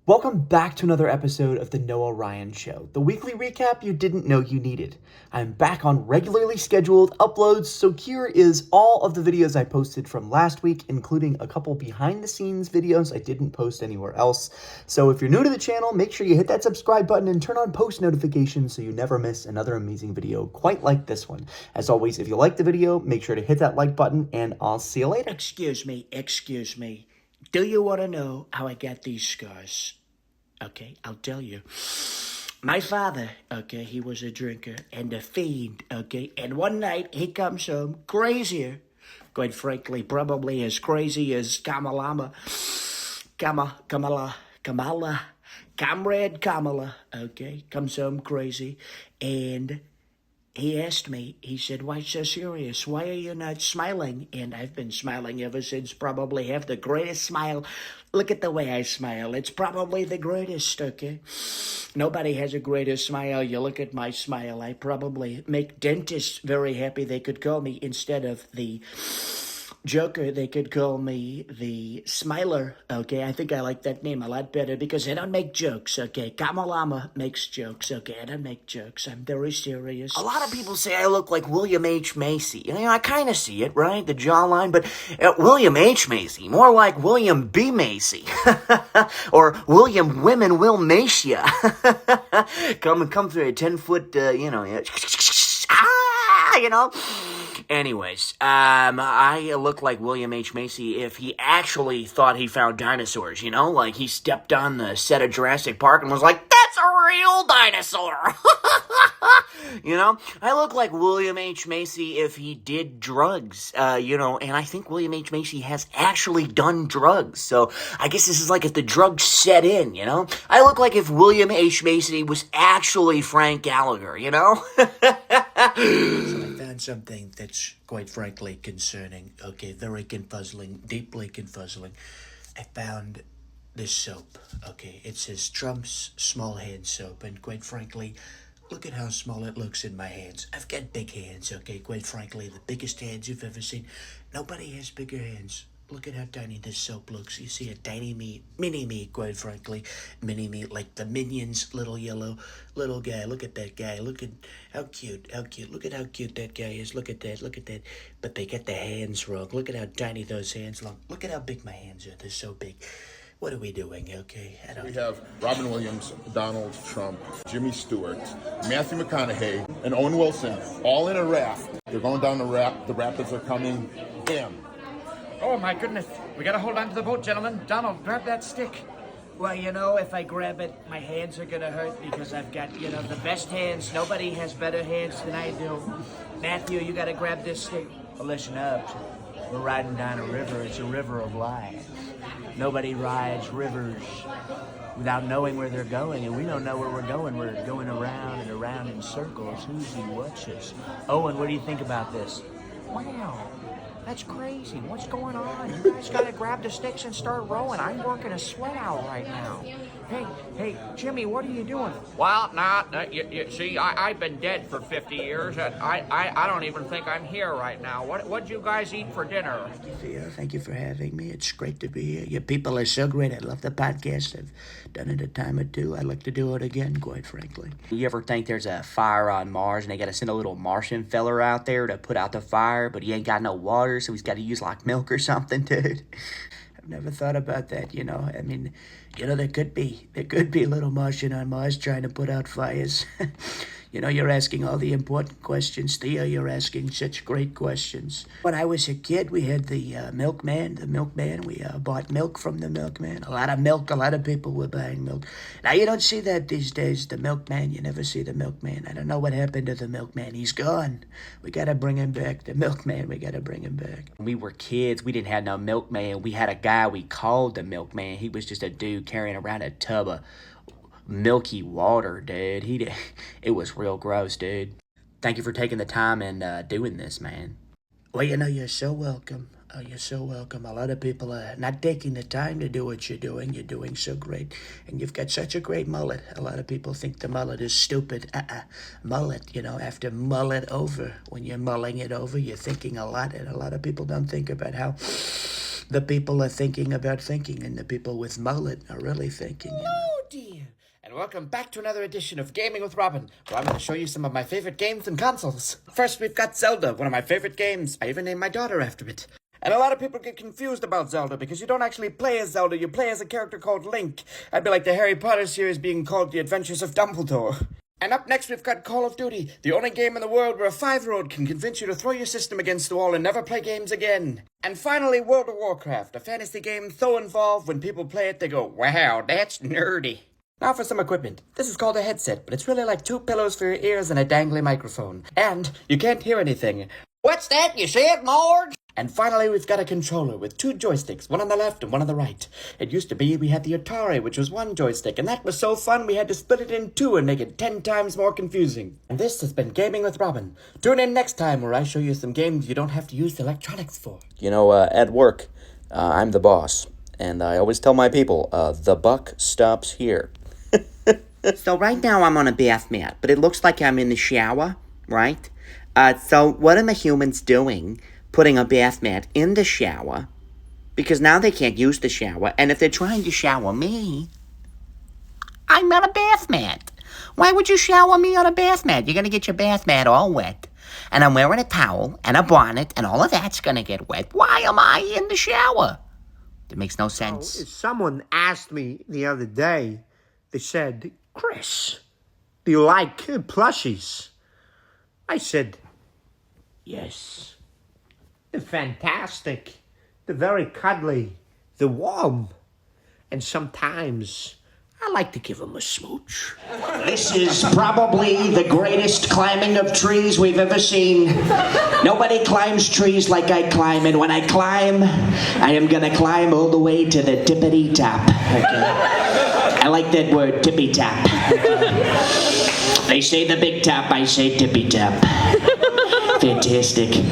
Welcome back to another episode of the Noah Ryan Show, the weekly recap you didn't know you needed. I'm back on regularly scheduled uploads, so here is all of the videos I posted from last week, including a couple behind the scenes videos I didn't post anywhere else. So if you're new to the channel, make sure you hit that subscribe button and turn on post notifications so you never miss another amazing video quite like this one. As always, if you like the video, make sure to hit that like button, and I'll see you later. Excuse me. Do you want to know how I got these scars? Okay, I'll tell you. My father, okay, he was a drinker and a fiend, okay? And one night he comes home crazier, quite frankly, probably as crazy as Comrade Kamala, okay? Comes home crazy, and he asked me, he said, why so serious? Why are you not smiling? And I've been smiling ever since, probably have the greatest smile. Look at the way I smile. It's probably the greatest, okay? Nobody has a greater smile. You look at my smile. I probably make dentists very happy. They could call me, instead of the Joker, they could call me the Smiler, okay? I think I like that name a lot better because I don't make jokes, okay? Kamalama makes jokes, okay? I don't make jokes. I'm very serious. A lot of people say I look like William H. Macy. You know, I kind of see it, right? The jawline, but William H. Macy, more like William B. Macy. Or William Women Will Macia. come through a 10-foot, you know. Anyways, I look like William H. Macy if he actually thought he found dinosaurs, you know? Like, he stepped on the set of Jurassic Park and was like, that's a real dinosaur! You know? I look like William H. Macy if he did drugs, and I think William H. Macy has actually done drugs, so I guess this is like if the drugs set in, you know? I look like if William H. Macy was actually Frank Gallagher, you know? So I found something that's quite frankly concerning, okay, very confuzzling, deeply confuzzling. I found this soap, okay, it says Trump's small hand soap, and quite frankly, look at how small it looks in my hands. I've got big hands, okay, quite frankly, the biggest hands you've ever seen. Nobody has bigger hands. Look at how tiny this soap looks. You see a tiny mini me, quite frankly. Mini me, like the Minions, little yellow, little guy. Look at that guy. Look at how cute. Look at how cute that guy is. Look at that. But they get the hands wrong. Look at how tiny those hands look. Look at how big my hands are. They're so big. What are we doing, okay? We have Robin Williams, Donald Trump, Jimmy Stewart, Matthew McConaughey, and Owen Wilson, all in a raft. They're going down the raft. The rapids are coming. Bam. Oh, my goodness. We gotta hold on to the boat, gentlemen. Donald, grab that stick. Well, you know, if I grab it, my hands are gonna hurt because I've got, the best hands. Nobody has better hands than I do. Matthew, you gotta grab this stick. Well, listen up. We're riding down a river. It's a river of life. Nobody rides rivers without knowing where they're going, and we don't know where we're going. We're going around and around in circles. Who's he watches? Owen, what do you think about this? Wow. That's crazy. What's going on? You guys gotta grab the sticks and start rowing. I'm working a sweat owl right now. Hey, Jimmy, what are you doing? Well, you see, I've been dead for 50 years, and I don't even think I'm here right now. What'd you guys eat for dinner? Theo, thank you for having me. It's great to be here. Your people are so great. I love the podcast. I've done it a time or two. I'd like to do it again, quite frankly. You ever think there's a fire on Mars and they gotta send a little Martian feller out there to put out the fire, but he ain't got no water, so he's gotta use like milk or something, dude? I've never thought about that, I mean, there could be a little Martian on Mars trying to put out fires. You're asking all the important questions, Theo. You're asking such great questions. When I was a kid, we had the milkman. We bought milk from the milkman. A lot of milk. A lot of people were buying milk. Now, you don't see that these days, the milkman. You never see the milkman. I don't know what happened to the milkman. He's gone. We got to bring him back. The milkman, we got to bring him back. When we were kids, we didn't have no milkman. We had a guy we called the milkman. He was just a dude carrying around a tub of milky water, dude. It was real gross, dude. Thank you for taking the time and doing this, man. Well, you're so welcome. Oh, you're so welcome. A lot of people are not taking the time to do what you're doing. You're doing so great. And you've got such a great mullet. A lot of people think the mullet is stupid. Mullet, have to mull it over. When you're mulling it over, you're thinking a lot. And a lot of people don't think about how The people are thinking about thinking, and the people with mullet are really thinking. Oh dear. And welcome back to another edition of Gaming with Robin, where I'm going to show you some of my favorite games and consoles. First, we've got Zelda, one of my favorite games. I even named my daughter after it. And a lot of people get confused about Zelda because you don't actually play as Zelda, you play as a character called Link. That'd be like the Harry Potter series being called The Adventures of Dumbledore. And up next, we've got Call of Duty, the only game in the world where a 5-year-old can convince you to throw your system against the wall and never play games again. And finally, World of Warcraft, a fantasy game so involved when people play it, they go, wow, that's nerdy. Now for some equipment. This is called a headset, but it's really like 2 pillows for your ears and a dangly microphone. And you can't hear anything. What's that you said, Marge? And finally, we've got a controller with 2 joysticks, one on the left and one on the right. It used to be we had the Atari, which was 1 joystick, and that was so fun we had to split it in 2 and make it 10 times more confusing. And this has been Gaming with Robin. Tune in next time where I show you some games you don't have to use electronics for. You know, at work, I'm the boss, and I always tell my people, the buck stops here. So right now I'm on a bath mat, but it looks like I'm in the shower, right? So what are the humans doing? Putting a bath mat in the shower, because now they can't use the shower, and if they're trying to shower me, I'm on a bath mat. Why would you shower me on a bath mat? You're going to get your bath mat all wet, and I'm wearing a towel and a bonnet, and all of that's going to get wet. Why am I in the shower? It makes no sense. Someone asked me the other day, they said, Chris, do you like plushies? I said, yes. They're fantastic. They're very cuddly. They're warm. And sometimes I like to give them a smooch. This is probably the greatest climbing of trees we've ever seen. Nobody climbs trees like I climb, and when I climb, I am gonna climb all the way to the tippity top. Okay? I like that word, tippy top. They say the big top, I say tippy top. Fantastic.